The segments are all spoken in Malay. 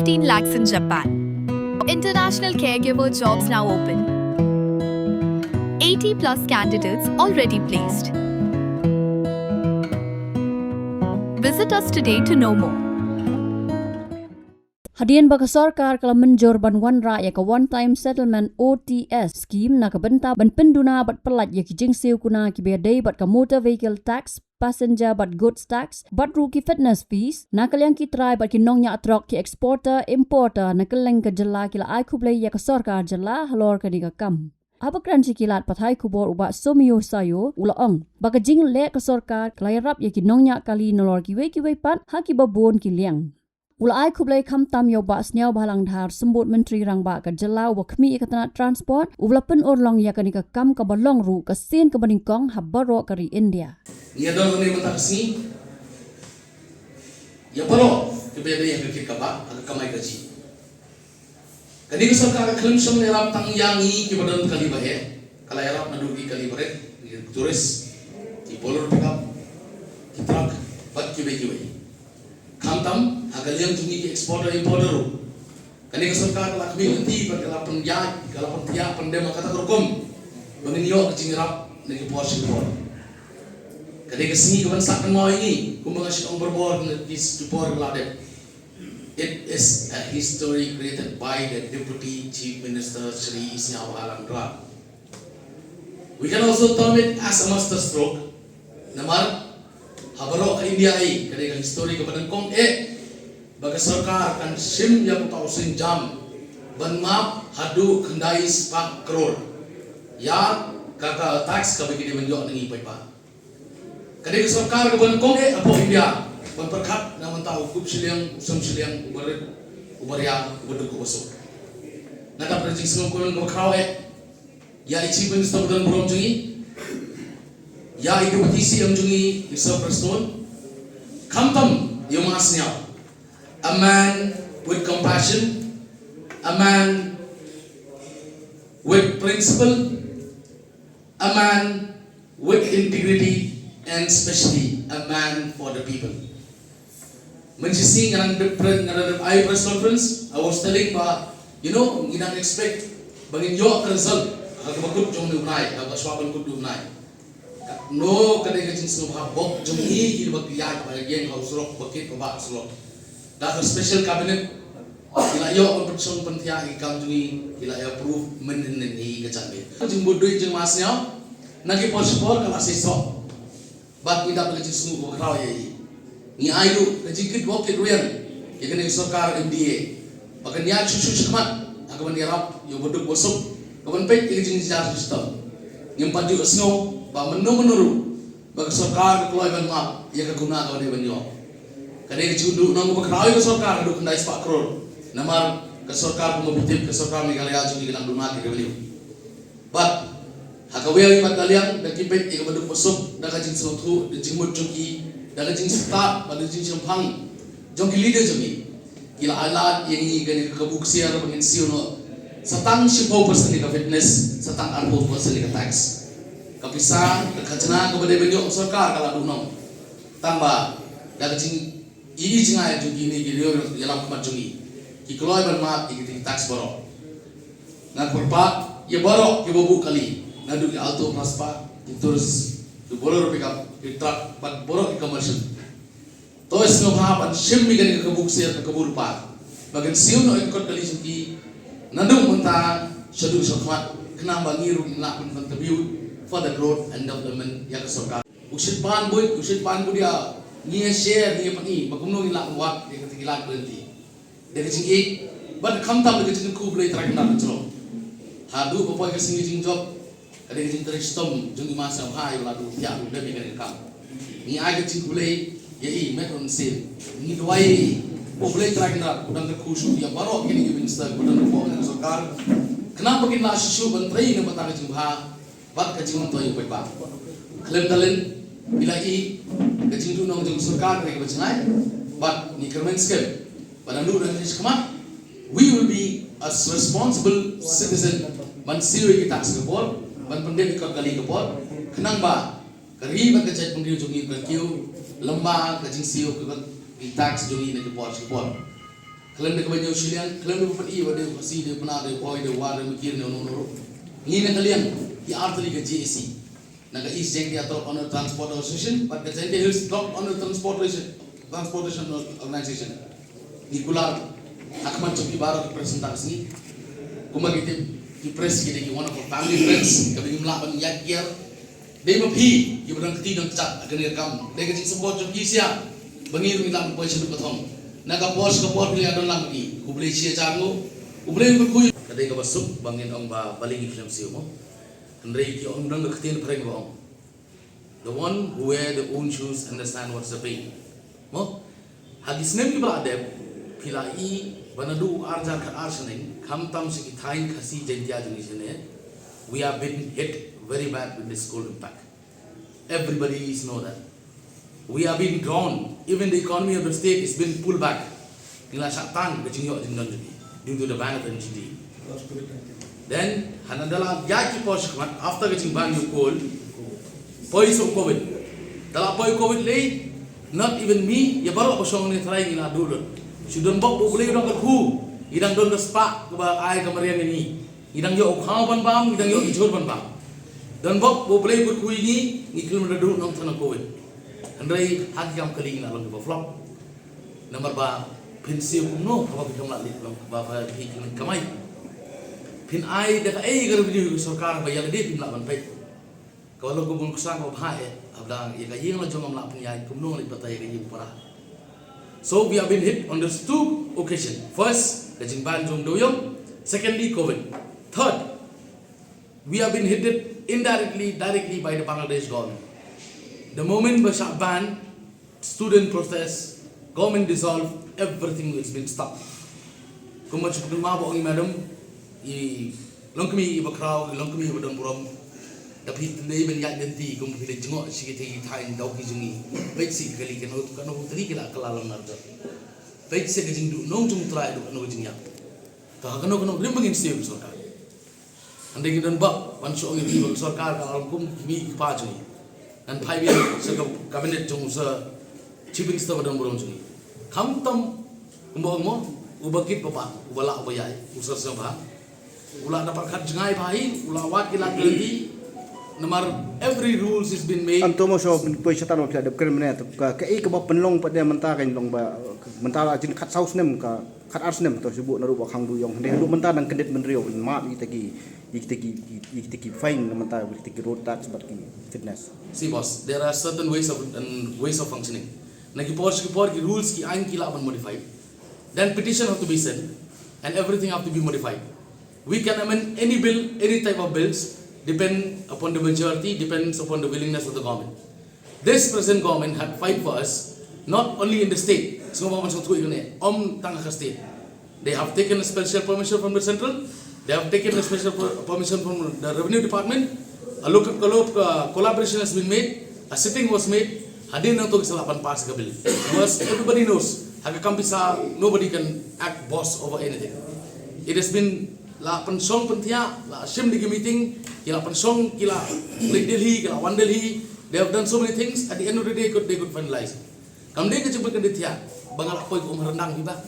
15 lakhs in Japan. International caregiver jobs now open. 80 plus candidates already placed. Visit us today to know more. Hadian baka sarkar kala menjor banwan rakyat ka one time settlement OTS scheme na kabenta ban penduna bat pelat ya kijing siu kuna ki bedai bat ka motor vehicle tax passenger but goods tax but ruki fitness fees na kalyang ki try bat ki nong nya atrok ki exporter importer na kaleng ka jala kila ai kublai ya ka sarkar jala halor ka diga kam abakran sikilat pathai kubor uba somio sayo ulaong baka jing le ka sarkar klayarap ya ki nong nya kali nolor ki we pat ha ki babon ki liang Ulai kublai kam tam yo ba snyau balang dhar sembut menteri rang ba ka jala wa khmi ikatana transport uvlapen orlong ya kanika kam ka balong ru ka sin ka baningkong habaro kari India. Ia dor ni mata kesini. Ya baro ke bebe yang ke kaba aga kamai gaji. Kadi ke sarkar ka klaim sam nerap tang yangi ki badan kali bahe. Kala yarap nadugi kali baret turis ki polor pickup ki truck bat ki be Kantam agar yang jungi ke eksporter importer ru. Kani keserkar kelak minti berkelak penjaj, kelak pentia pendem kata hukum. Mengenyo kecingirap negi porsi bor. Kani kesini kebansak kenal ini, kumengasih orang berbor di stupor kelade. It is a history created by the Deputy Chief Minister Sri Isnyaw Alamdra. We can also term it as a master stroke. Namar habaro ka India ai kare ka history ka badan kong baga sarkar kan sim yang tau sin jam ban map hadu khandai spak crore ya kaka tax ka bagi menjo ngi pai pa kare ka sarkar ka badan kong apo India ban perkhat na man tau kup siliang usam siliang ubarya ubadu ko baso nata project sung ko ng kraw ya chief minister badan burom jungi Ya itu petisi yang jungi Yusuf Preston Kamtam yung masnya a man with compassion, a man with principle, a man with integrity, and especially a man for the people. Menjisi ngarang I press conference, I was telling nginang expect bangin yo result agakut jong dunai agaswaban kut dunai no kadang kecing semua bok jungi ini bagi ya bagian house rock bakit babak slot dah special cabinet ila yo persong pentia ikam jungi ila ya approve meneneni kecambil jung bodoi jung masnya nagi paspor kalau sesok bat tidak kecing semua kraw ya ni ayu kecing kit wakit ruyan ya kena sarkar MDA bahkan dia susu semat agaman dia rap yo bodok bosok kapan pek kecing jar system yang paju snow ba menuru bagi sarkar keluar ban map ia keguna kau dia banyo kadai jundu nang berkrawai ke sarkar duk ndai sepak crore namar ke sarkar pemobitip ke sarkar Meghalaya jungi kenang duna ke beliau but hakawai mat kalian dak kipet ia beduk masuk dak kajing selutu dak jingmut jungi dak kajing start pada jing sempang jong leader jungi gila alat yang ini gani kebuksian pengin siuno setang 10% ke fitness setang 40% ke tax kapisan kajana kepada benjok sarkar kalau dunong tambah dak jing ini jingai jungi ni gilio dalam kemat jungi ki keluar bermat iki tax borok ngan perpat ya borok ki bobu kali ngadu ki alto plaspa terus tu borok pickup ki truck pat borok ki commercial to isno pan sim mi gani kebuksian ke kebulpa bagian siu no ikut kali jungi nandung mentang sedu sokmat kena bangiru ila pun contribute for the growth and development yang sarkar usit pan bu dia ni share ni pani bagumno ila buat dia ketigilan berhenti dia kecing but kamtam dia kecing ku boleh terakhir nak celo hadu bapa kesini jing job ada kecing teristom jungi masa hai lalu ya udah bikin kam ni ai kecing boleh ya metron sin ni doai boleh terakhir nak udah terkusu dia baru kini minister udah reform sarkar kenapa kita susu menteri ni batang kecing bat kecing untuk yang baik klaim talent bila kecing tu nong jeng sarkar mereka bercengai but ni kermen skip pada dulu dan kemat we will be as responsible citizen man siwi kita sekepor man pendek ikut kali kepor kenang ba kari bat kecing pendiu jungi berkiu lembang kecing siu ke tax jungi ni kepor Kalian nak banyak Australian, kalian nak pergi pada si dia pernah ada boy dia war mikir ni ono. Ni nak kalian di arteri ke JAC. Nak East Jeng dia top on transport association, but the Jeng Hills top on transportation organization. Ni kular akman cobi baru presentasi. Kumagitip di press kita ki one of our family friends kami melaban yakir. Dia mapi, dia berang ketidang cat akan rekam. Dia kecik support cobi sia. Bangir milang position betul. Naga pos pilih adon lang lagi. Kublai cia cangu, kublai berkuy. Kadai ka basuk bangin ong ba balingi film siu mo. Andrei ki ong dang ketin pereng ba ong. The one who wear the own shoes understand what's the pain. Mo hadis nem ki bradeb pilai banadu arja ka arsening kam tam se ki thain khasi jentia juni sene. We have been hit very bad with this cold impact. Everybody know that. We are being drawn. Even the economy of the state is being pulled back. Nila syaitan kecingyo jindon jadi due to the ban of NGD. Then hanadala yaki posh kmat after kecing ban you cold. Pois of COVID. Dala poi COVID lay. Not even me. Ya baru posong ni try ngila dulu. Sudah bok boleh orang kerhu. Idang don spark keba ai kamarian ini. Idang yo khau ban bam, idang yo ijol ban bam. Dan bok boleh kerhu ini ngikil mendadu nong tanah COVID. Andai hati yang keling nak lalu berflop. Nombor ba pensiun no, apa kita nak lihat bapa hiking kamai. Pin ai dekat kalau video sarkar bayar dia pin lawan pay. Kalau gubun kusang apa hai, abang ia kaya yang jom nak punya kumno lihat batai kaya parah. So we have been hit on those two occasions. First, kajing ban jom doyong. Secondly, COVID. Third, we have been hit indirectly, directly by the Bangladesh government. The moment Bashar ban, student protest, government dissolved, everything has been stopped. Kung macam mabok ni madam, longkami iba crowd, longkami iba dan buram, tapi ni banyak nanti kung pilih jengok sikit lagi time dau kijungi, baik si kali kena teri kena kelalam narja, baik si kijing du nong jung try du kena kijingnya, tak kena belum begin save sorkar. Andai kita nampak pansuk ini iba sorkar kalau kum kimi kepajui. Dan payah sebagai kabinet jongsa chief minister badan burung juni. Kam tam umbang mo ubakit papa ubala abayai usar sebah. Ulah dapat kat jengai bahi ulah wakilan ganti. Nomor every rules has been made. Antomo so poisatan mo ada kerana tu ke ke bawah penlong pada mentara kan long ba mentara jin kat saus nem ka kat ars nem tu sebut naru bakang du yong hendak mentara nang kendet menrio mat itaki fine mentara itaki road tax but fitness. See boss, there are certain ways of functioning. Nagi pors ki rules ki ain kila akan modified. Then petition have to be sent and everything have to be modified. We can amend any bill, any type of bills, depend upon the majority, depends upon the willingness of the government. This present government had fight for us, not only in the state. Semua macam tu ini, tangga ke state. They have taken a special permission from the central. They have taken a special permission from the revenue department. A local collaboration has been made. A sitting was made. Hadir untuk kesalahan pas ke bill. Because everybody knows, harga kampisa nobody can act boss over anything. It has been la pensong pentia, la sim di meeting, kila pensong, kila Lake Delhi, kila One Delhi. They have done so many things. At the end of the day, they could finalize. Kamde kecebut kenditia, bangal apoy ko merendang tiba.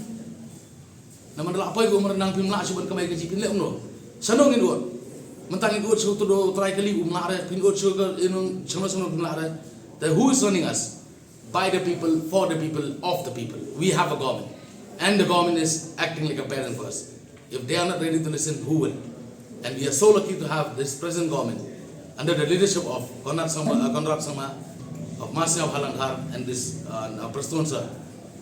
Namun dalam apoy ko merendang pimla cuban kamay kecipin le umno. Sanong indot. Mentang ikut suatu do try kali umlare pinggot sugar inung sama-sama umlare. The who is running us? By the people, for the people, of the people. We have a government, and the government is acting like a parent for us. If they are not ready to listen, who will? And we are so lucky to have this present government under the leadership of Conrad Sama, of Marcia Halandhar, and this Preston sir.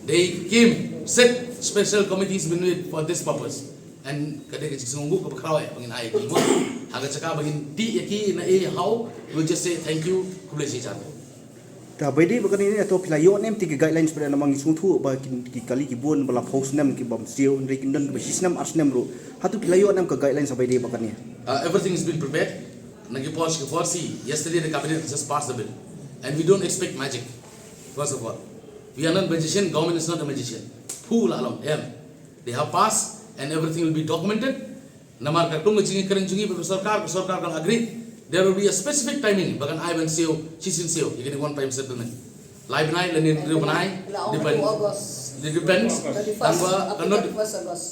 They came, set special committees been made for this purpose. And kadang kita sungguh keberkawai bangin ayat ini. Agak cakap bangin di eki na how we just say thank you kublai sijan. Ta bedi bakan ini atau pilayo nem tiga guidelines pada namang isuntu ba ki kali ki bon bala post nem ki bam sio ndai kindan ba sistem ars nem ro. Hatu pilayo nem ke guidelines sampai di bakan ni. Everything has been prepared. Nagi pos ke forsi yesterday the cabinet just passed the bill. And we don't expect magic. First of all, we are not magician, government is not a magician. Who alone they have passed and everything will be documented. Namar katung ngecing kerencungi sarkar kalau agree, there will be a specific timing. Bahkan I ban seo, chisin seo, you get one time settlement. Live night, lenin rio banai, depend. It depends. 31st, up to 31st August.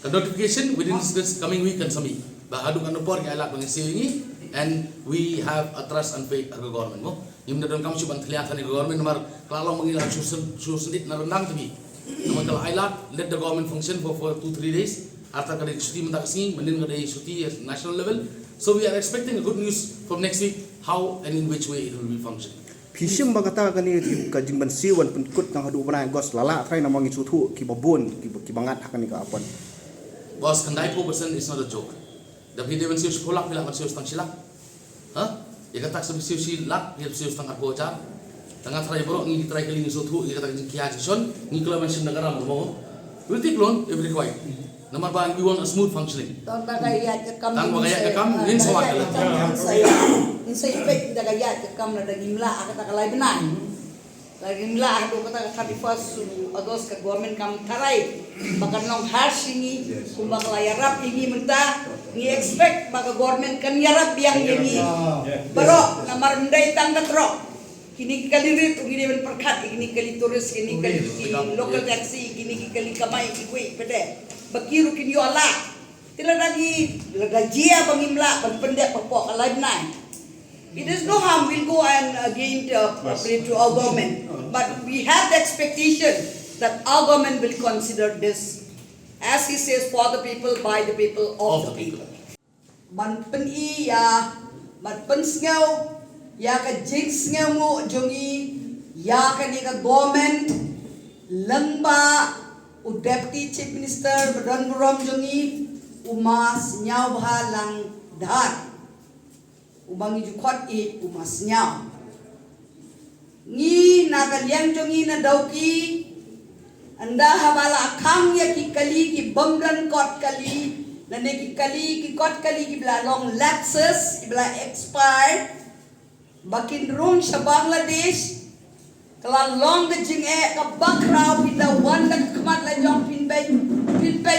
Notification within this coming week and sami. Bahadu kan report ke alak dengan ini, and we have a trust and faith ke government mo. Yung na doon kami cuba terlihat ni government namar kalau mengilang susunit na rendang tapi. Namun kalau alak let the government function for 2-3 days. Arta kada cuti mentak sini, mending kada cuti at national level. So we are expecting a good news from next week how and in which way it will be functioning. Pisim bagata kan ni ka jingban siwan penkut nang hadu banai gos lala trai na mangi sutu ki babon ki bangat hakan ni ka apon. Boss, kandai 4% is not a joke. Tapi dia mesti sekolah bila mesti stang silak. Ha? Ya kata mesti silak, dia mesti stang kat bojar. Tengah try borok ni try kali ni sutu, dia kata kia sison, ni kalau mention negara mo. We'll take loan if required. Number one, we want a smooth functioning. Tang bagayat ke kam. Tang bagayat ke kam, rin sa wakil. Insay effect bagayat ke kam na dagimla akata kalay benay. Dagimla ako kata 31st August ke government kam taray. Baka nong harsh ini, kung baka yarap ini menta, ni expect baka government kan yarap yang ini. Baro na maranday tang katro. Kini kalirit, kini men perkat, kini kali turis, kini kali local taxi, kini kali kamay ikui pede. Bakiru kini yola. Tila lagi gajia bangimla pendek pokok alive nine. It is no harm. We'll go and again to our government, but we have the expectation that our government will consider this, as he says, for the people, by the people, of the people. Man pen iya, man pen sngau, ya ka jing sngau mo jongi, ya ka ni ka government, lengba. U Deputy Chief Minister Badan Buram Jongi umas nyau bahalang dar ubangi jukot umas nyau ni nagaliang jongi na dauki anda habala akam ya ki kali ki bangdan kot kali na ne ki kali ki kot kali ki blalong lapses ki bla expired bakin room sa Bangladesh kalau long the jing ka bakraw pinda wanda kamat la jong pinbay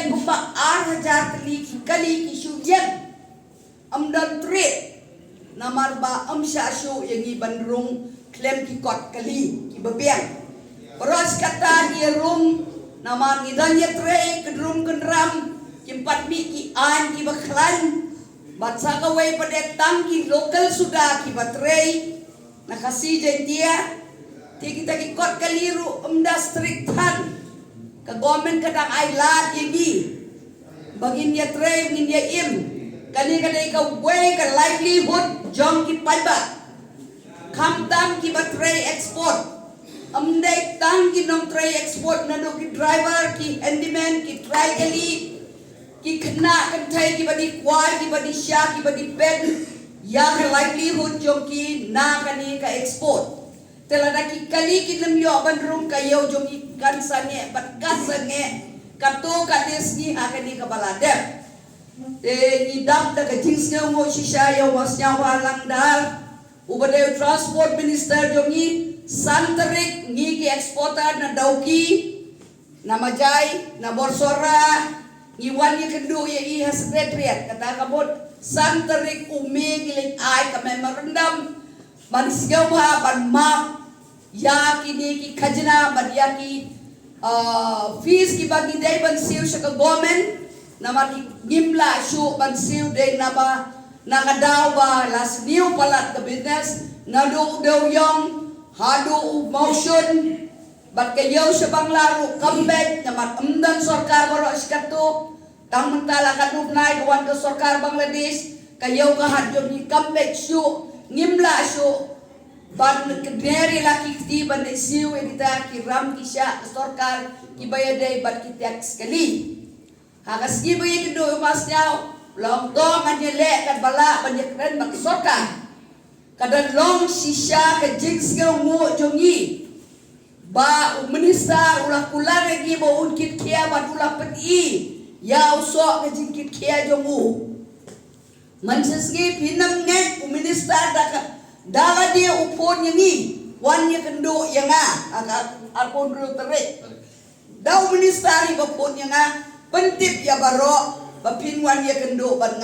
kumba 8,000 kali ki syuyan amdan trade namar ba amsha shu yang bandrung klem ki kot kali ki babiang peros kata dia room namar ngidan ya trade kedrum kendram kimpat mi ki an ki baklan batsa ka way pada tangki lokal sudah ki batray nakasi dia kita ikut kaliru strictan ke government kadang ailat ini bagin dia try bagin dia im kali kadang ikaw way ka livelihood jong ki paiba kamtam ki batray export amday tang ki nom tray export na do ki driver ki handyman ki try kali ki kena kantay ki badi kwai ki badi sya ki badi pen ya ka livelihood jong ki na kani ka export telah nak kali kita mio bandrum kayo jom ikan sange bat kasange kato kadis ni akan ni kabalade ni dam da jingsnya mo shisha yo wasnya walang dal ubade transport minister jom ni santarik ni ki eksporter na dauki na majai na borsora ni wani kendu ye i secretariat kata kabot santarik umi giling ai ka memorandum ban sigaw ha ban map ya kini ki khajna ban ya ki fees ki bagi dai ban siu sa ka government nama ki gimla shu ban siu dai na ba na kadaw ba las new palat ka business na do yong hadu motion bat kayo sa banglaru comeback nama amdan sarkar baro iskato tang mentala kadu nai duan ke sarkar Bangladesh kayo ka hadyo ni comeback shu ngimla shu ban kederi laki kiti ban siu edita kiram kisha sarkar kibayadai ban kitiak sekali hagas kibayay kedo mas nyau long dong anyele kan bala banyakren mak sarkar kada long sisha ke jigs ke mu jongi ba minister ulah kula lagi bo unkit kia ban ulah peti ya usok ke jingkit kia jongu manseski pinam nge minister dala dia upon yang ni wan yang kendo yang alpon dulu terik dau ministeri upon yang pentip ya baro bapin wan yang kendo ban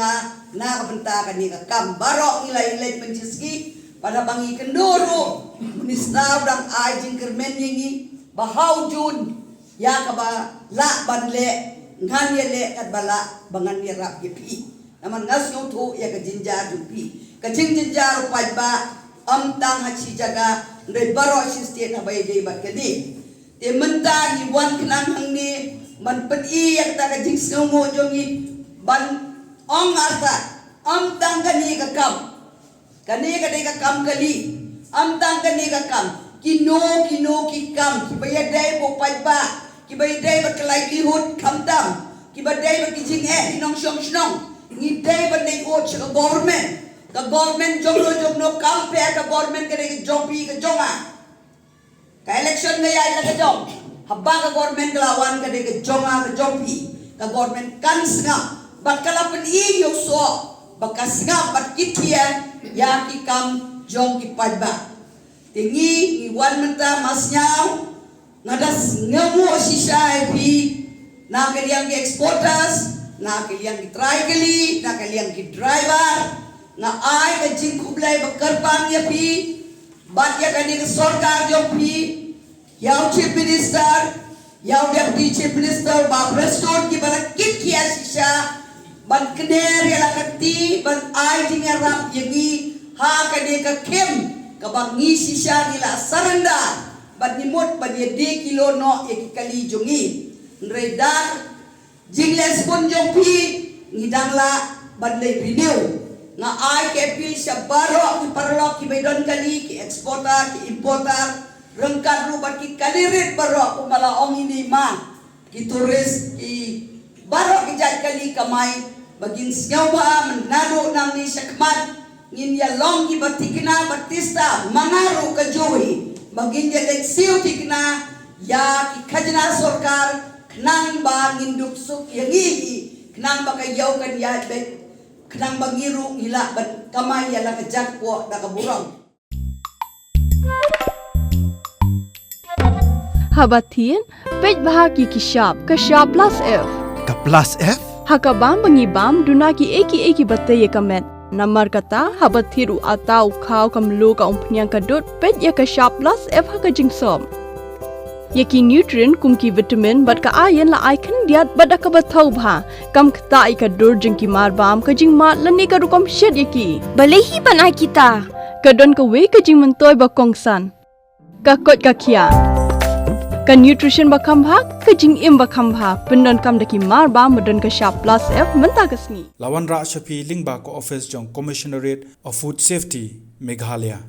na kabentakan ni kam baro ilai penceski pada bangi kendo ro minister dang ajing kermen yang ni bahau jun ya ka ba la ban le ngan ye le kat bala bangan ye rap ye pi naman ngas no thu ya ka jinja du pi ka jinja ro pa ba am tang ha chi jaga re baro si state ha bai dei ba ke ni te menta ni wan knan hang ni man pet i yak ta ka jing sngo jong ni ban ong arta am tang ka ni ka kam kani ka dei ka kam kali am tang ka ni ka kam kino ki kam ki bai dei bo pa ba ki bai dei ba ka livelihood kam tam ki bai dei ba ki jing nong snong ni dei ba nei o cha government jom no kam pe ka government ka dei jom pi ka jonga ka election na yai la ka jom habba ka government lawan ka dei ka jonga ka jompi ka government kan snga bat kala pen i yo so baka snga bat kitia ya ki kam jong ki padba tingi ni wan menta masnyau ngadas ngamu sisai pi na kaliang ki exporters na kaliang ki traikali na kaliang ki driver na ai ka jing kublai bakar pang ya pi bat ya kani ka sarkar jong pi yaw chief minister yaw deputy chief minister ba restore ki bala kit kiya sisa ban kner ya lakati ban ai jing ram yagi ha kani ka kem ka bangi sisa nila saranda ban nimot ban ye de kilo no ye kali jongi redar jingles pun jong pi ngidang la ban le renew nga ai ke pil sa baro ki parlo ki bedon kali ki exporter ki importer rengkat rubat ki kalirit baro kumala ong ini ma ki turis ki baro ki jat kali kamay bagin sngawa menado nang ni sakmat ngin ya long ki batikna batista mangaru ka jowi bagin ya leksiu tikna ya ki khajna sarkar knang ba nginduk suk yangi knang ba kayaw kan ya bet kenang bangiru gila ban kamay yala kejak po da kaburang Habatin pej bahagi kishap kashap plus F Ka plus F? hakabam bangibam duna ki eki batte ye kamet namar kata habathiru atau khau kamlu ka umpnyang kadut pej ya kashap plus F haka jingsom yaki nutrient kumki vitamin bat ka ayan la icon diat bada ka bathau bha kam khta ai ka dur jingki mar bam ka jing mat lani ka rukom shed yaki balehi banai kita ka don ka we ka jing mentoy ba kongsan ka kot ka khia ka nutrition ba kham bha ka jing im ba kham bha pendon kam daki mar bam modon ka sharp plus F menta ka sni Lawan Ra Shafi Lingba ko office jong Commissionerate of Food Safety Meghalaya